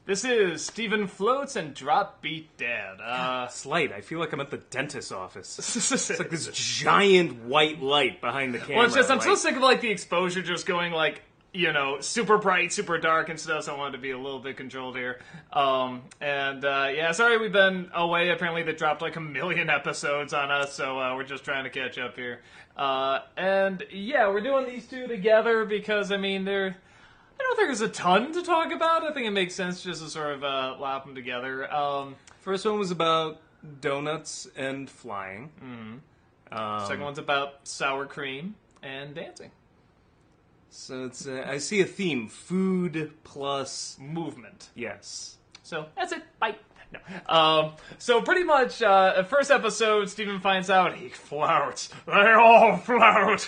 This is Stephen Floats and Drop Beat Dad. Slight. I feel like I'm at the dentist's office. It's like this giant white light behind the camera. Well, it's just, I'm so sick of, like, the exposure just going, like, you know, super bright, super dark and stuff, so I wanted to be a little bit controlled here. Yeah, sorry we've been away. Apparently they dropped, like, 1 million episodes on us, so we're just trying to catch up here. Yeah, we're doing these two together because, I mean, I don't think there's a ton to talk about. I think it makes sense just to sort of lap them together. First one was about donuts and flying. Second one's about sour cream and dancing. So it's I see a theme: food plus movement. Yes. So that's it. Bye. No. So pretty much, first episode, Steven finds out he floats. They all float.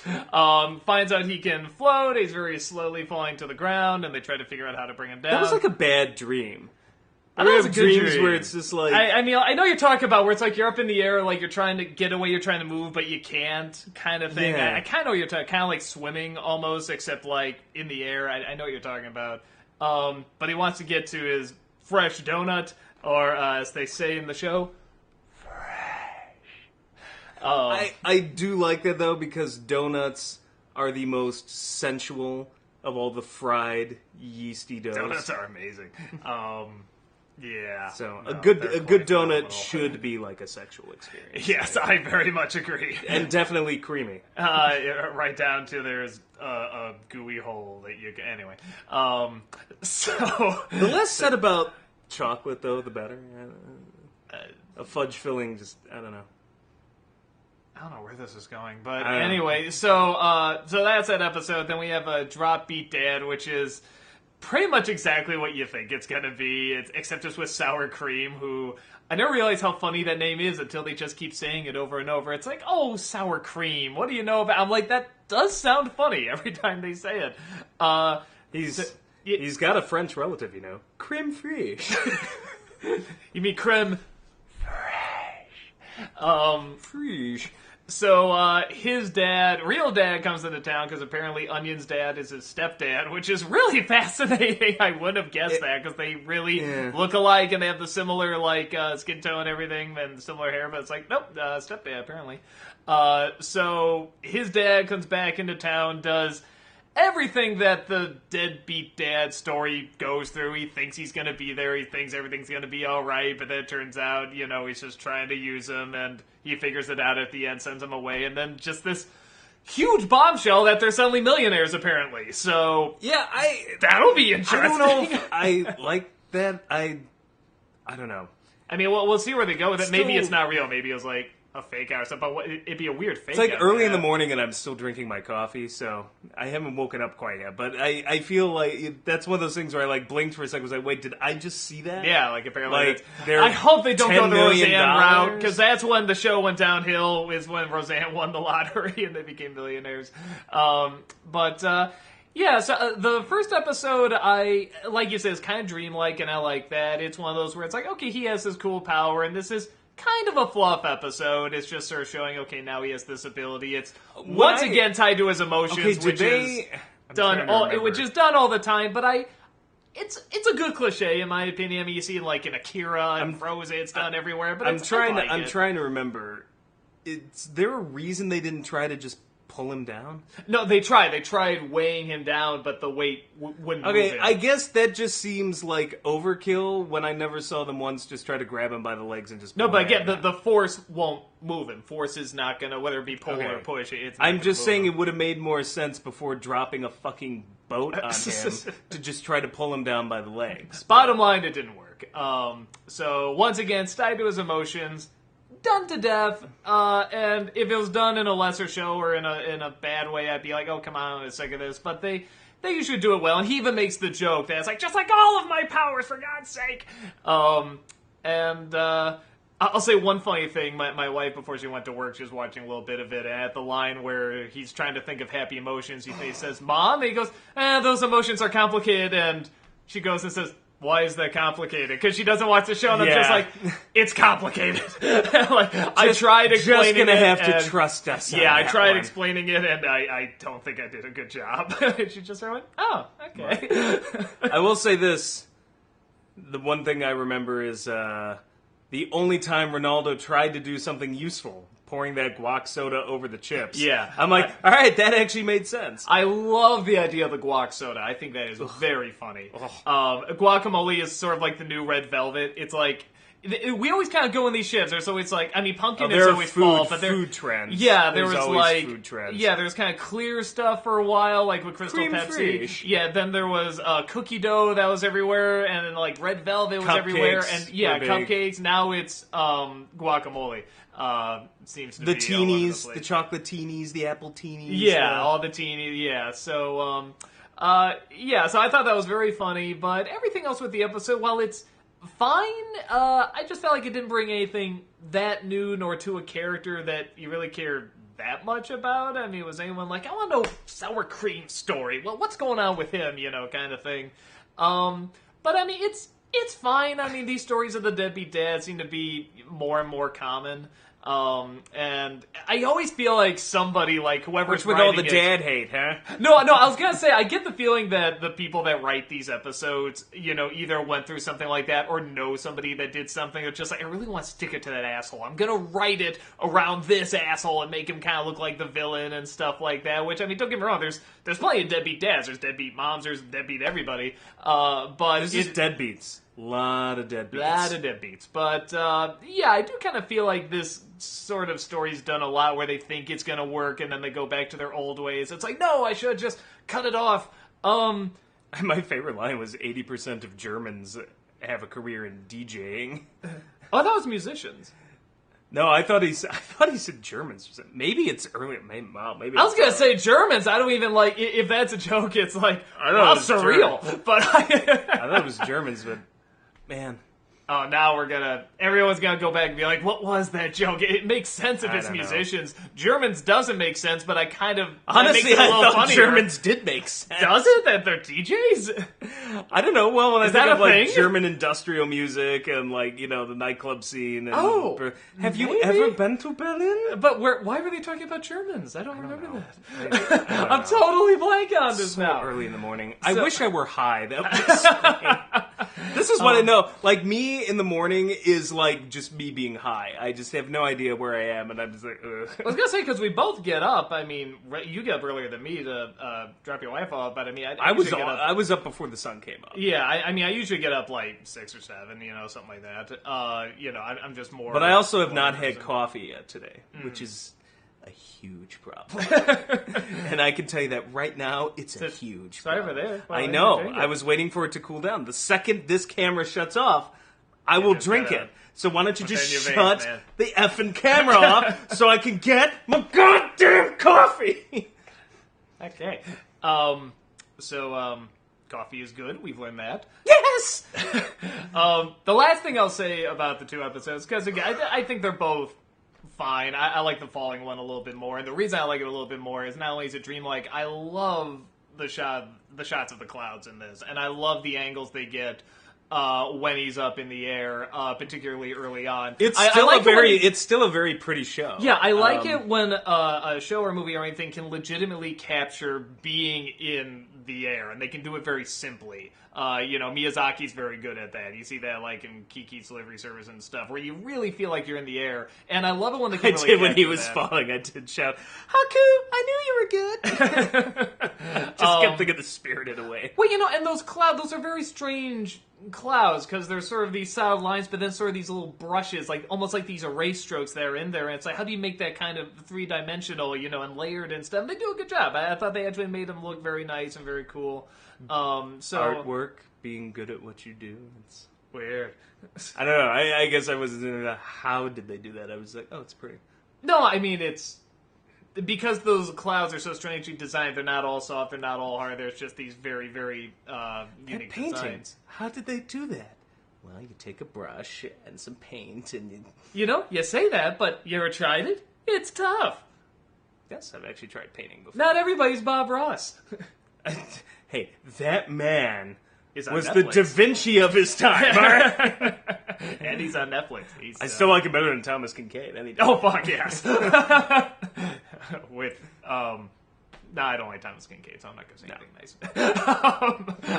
Finds out he can float. He's very slowly falling to the ground, and they try to figure out how to bring him down. That was like a bad dream. I know it's a good dreams dream. where it's just like I mean, I know you're talking about where it's like you're up in the air, like you're trying to get away, you're trying to move, but you can't, kind of thing. Yeah. I kind of know what you're talking, kind of like swimming almost, except like in the air. I know what you're talking about. But he wants to get to his fresh donut. Or, as they say in the show, fresh. I do like that, though, because donuts are the most sensual of all the fried, yeasty doughs. Donuts are amazing. Yeah. So, no, a good donut phenomenal. should be like a sexual experience. Yes, I very much agree. And definitely creamy. Right down to there's a gooey hole that you can... Anyway. So... The less said about... chocolate, though, the better. A fudge filling, just, I don't know. I don't know where this is going, but anyway, so that's that episode. Then we have a Drop Beat Dad, which is pretty much exactly what you think it's gonna be, except just with sour cream, who... I never realized how funny that name is until they just keep saying it over and over. It's like, oh, sour cream, what do you know about... I'm like, that does sound funny every time they say it. He's got a French relative, you know. Creme fraiche. You mean creme fraiche. Fraiche. So, his dad, real dad, comes into town because apparently Onion's dad is his stepdad, which is really fascinating. I wouldn't have guessed that because they really look alike and they have the similar, like, skin tone and everything and similar hair, but it's like, nope, stepdad, apparently. So, his dad comes back into town, does... everything that the deadbeat dad story goes through. He thinks he's going to be there. He thinks everything's going to be all right. But then it turns out, you know, he's just trying to use him. And he figures it out at the end, sends him away. And then just this huge bombshell that they're suddenly millionaires, apparently. So, yeah, that'll be interesting. I don't know if I like that. I don't know. I mean, we'll see where they go with it. Still, maybe it's not real. Maybe it was like a fake out or something, but it'd be a weird fake. It's like out early in the morning and I'm still drinking my coffee, so I haven't woken up quite yet. But I feel like that's one of those things where I like blinked for a second. Was like, wait, did I just see that? Yeah, like apparently. Like, I hope they don't go the Roseanne route, because $10 that's when the show went downhill. Is when Roseanne won the lottery and they became millionaires. Yeah, so the first episode, like you said, is kind of dreamlike, and I like that. It's one of those where it's like, okay, he has this cool power, and this is kind of a fluff episode. It's just sort of showing, okay, now he has this ability. It's once again tied to his emotions, which is done all the time. But it's a good cliche in my opinion. I mean, you see it like in Akira and Frozen. It's done everywhere. But I'm trying to remember. Is there a reason they didn't try to just pull him down? No, they tried. They tried weighing him down, but the weight wouldn't move him. I guess that just seems like overkill when I never saw them once just try to grab him by the legs and just pull No, but him again, the force won't move him. Force is not going to, whether it be pull or push, it's not I'm just saying him. it would have made more sense before dropping a fucking boat on him to just try to pull him down by the legs. Bottom line, it didn't work. So, once again, tied to his emotions, done to death, and if it was done in a lesser show or in a bad way, I'd be like, oh, come on, I'm sick of this. But they usually do it well, and he even makes the joke that it's like, just like all of my powers, for God's sake. I'll say one funny thing. My wife, before she went to work, she was watching a little bit of it, and at the line where he's trying to think of happy emotions, he says, Mom, and he goes, those emotions are complicated, and she goes and says, why is that complicated? Because she doesn't watch the show, and I'm just like, it's complicated. I tried explaining it. Just gonna have to trust us. Yeah, I tried explaining it, and I don't think I did a good job. She just sort of went, oh, okay. I will say this. The one thing I remember is the only time Ronaldo tried to do something useful, pouring that guac soda over the chips. Yeah. I'm like, all right, that actually made sense. I love the idea of the guac soda. I think that is very funny. Guacamole is sort of like the new red velvet. It's like, we always kind of go in these shifts. There's always like, I mean, pumpkin is always fall, but food trends. Yeah, there There's was always like, food trends. yeah, there was kind of clear stuff for a while, like with Crystal Cream-free. Pepsi. Yeah, then there was cookie dough that was everywhere, and then like red velvet was everywhere, and yeah, cupcakes. Now it's guacamole. Seems to the be teenies, all over the chocolate teenies, the apple teenies. Yeah, all the teenies. Yeah, so yeah, so I thought that was very funny, but everything else with the episode, while it's fine, I just felt like it didn't bring anything that new nor to a character that you really cared that much about. I mean, was anyone like, I want to know sour cream story? Well, what's going on with him, kind of thing. But I mean, it's fine. I mean, these stories of the deadbeat dad seem to be more and more common. And I always feel like somebody, like whoever's with writing all the dad hate, huh? No, I was gonna say, I get the feeling that the people that write these episodes, either went through something like that or know somebody that did something. It's just like, I really want to stick it to that asshole. I'm gonna write it around this asshole and make him kind of look like the villain and stuff like that. Which, I mean, don't get me wrong, there's plenty of deadbeat dads, there's deadbeat moms, there's deadbeat everybody. But this is deadbeats. Lot of deadbeats. But, yeah, I do kind of feel like this sort of story's done a lot where they think it's going to work and then they go back to their old ways. It's like, no, I should just cut it off. My favorite line was 80% of Germans have a career in DJing. Oh, that was musicians. No, I thought he said Germans. Maybe it's earlier. Maybe I was gonna say Germans. I don't even like if that's a joke. It's like surreal. German. But I thought it was Germans, but man. Oh, now everyone's gonna go back and be like, what was that joke? It makes sense if it's musicians. Germans doesn't make sense, but I kind of... Honestly, I thought funnier. Germans did make sense. Does it? That they're DJs? I don't know. Well, when I think of thing? German industrial music and the nightclub scene. And have you maybe? ever been to Berlin? But why were they talking about Germans? I don't remember that. I'm totally blank on this now. Early in the morning. I wish I were high. That would This is what I know. Like, me in the morning is like just me being high. I just have no idea where I am, and I'm just like, ugh. I was gonna say, because we both get up. I mean, you get up earlier than me to drop your wife off, but I mean, I was up before the sun came up. Yeah, I mean, I usually get up like 6 or 7, something like that. I'm just more. But I also have not had coffee yet today, which is a huge problem. And I can tell you that right now, it's a huge problem. Over there. Well, I know. I was waiting for it to cool down. The second this camera shuts off, I will drink it. So why don't you just shut the effing camera off so I can get my goddamn coffee? Okay. Coffee is good. We've learned that. Yes! The last thing I'll say about the two episodes, because again, I think they're both fine. I like the falling one a little bit more, and the reason I like it a little bit more is not only is it dreamlike, I love the shots of the clouds in this, and I love the angles they get when he's up in the air, particularly early on. It's still a very pretty show. Yeah, I like it when a show or movie or anything can legitimately capture being in the air, and they can do it very simply. Miyazaki's very good at that. You see that like in Kiki's Delivery Service and stuff, where you really feel like you're in the air. And I love it when they can really when he was falling. I did shout, "Haku, I knew you were good." Just kept thinking the Spirited Away. Well, and those clouds, those are very strange clouds, because there's sort of these solid lines, but then sort of these little brushes, like almost like these erase strokes that are in there. And it's like, how do you make that kind of 3-dimensional, and layered and stuff? And they do a good job. I thought they actually made them look very nice and very cool. Artwork, being good at what you do. It's weird. I don't know. I guess I wasn't into how did they do that. I was like, oh, it's pretty. No, I mean, it's because those clouds are so strangely designed. They're not all soft. They're not all hard. There's just these very, very unique paintings. designs. How did they do that? Well, you take a brush and some paint and you say that, but you ever tried it? It's tough. Yes, I've actually tried painting before. Not everybody's Bob Ross. Hey, that man was Netflix. the Da Vinci of his time, all right? And he's on Netflix. I still like him better than Thomas Kincaid any day. Oh, fuck yes. With No, I don't like Thomas Kincaid, so I'm not going to say anything nice.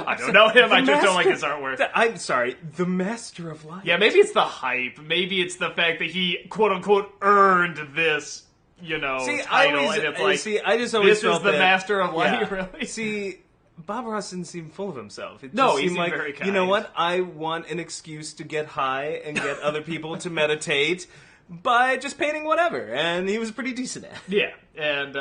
I don't know him. I just don't like his artwork. I'm sorry. The Master of Light. Yeah, maybe it's the hype. Maybe it's the fact that he, quote unquote, earned this, title. And it's like, I just always this is the Master of Light, really? See, Bob Ross didn't seem full of himself. It no, he seemed like, very kind. You know what? I want an excuse to get high and get other people to meditate by just painting whatever. And he was pretty decent at it. Yeah. And,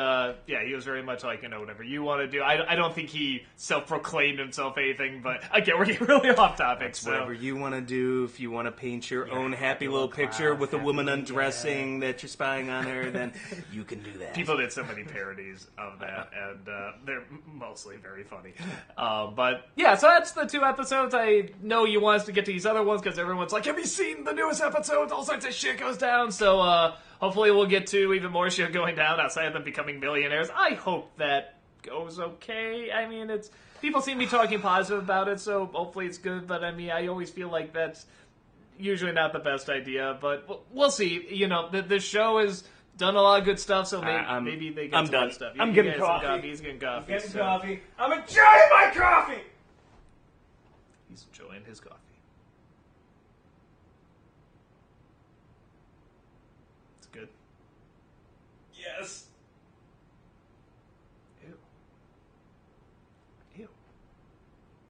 he was very much like, whatever you want to do. I don't think he self-proclaimed himself anything, but again, we're getting really off topic. So. Whatever you want to do, if you want to paint your own happy little picture with a woman undressing that you're spying on her, then you can do that. People did so many parodies of that, and they're mostly very funny. But, yeah, so that's the 2 episodes. I know you want us to get to these other ones, because everyone's like, have you seen the newest episodes? All sorts of shit goes down, so, hopefully we'll get to even more shit going down outside of them becoming millionaires. I hope that goes okay. I mean, people seem to be talking positive about it, so hopefully it's good. But I mean, I always feel like that's usually not the best idea. But we'll see. The show has done a lot of good stuff, so maybe they get some good stuff. I'm getting coffee. He's getting coffee. I'm enjoying my coffee! He's enjoying his coffee. It's good. Yes.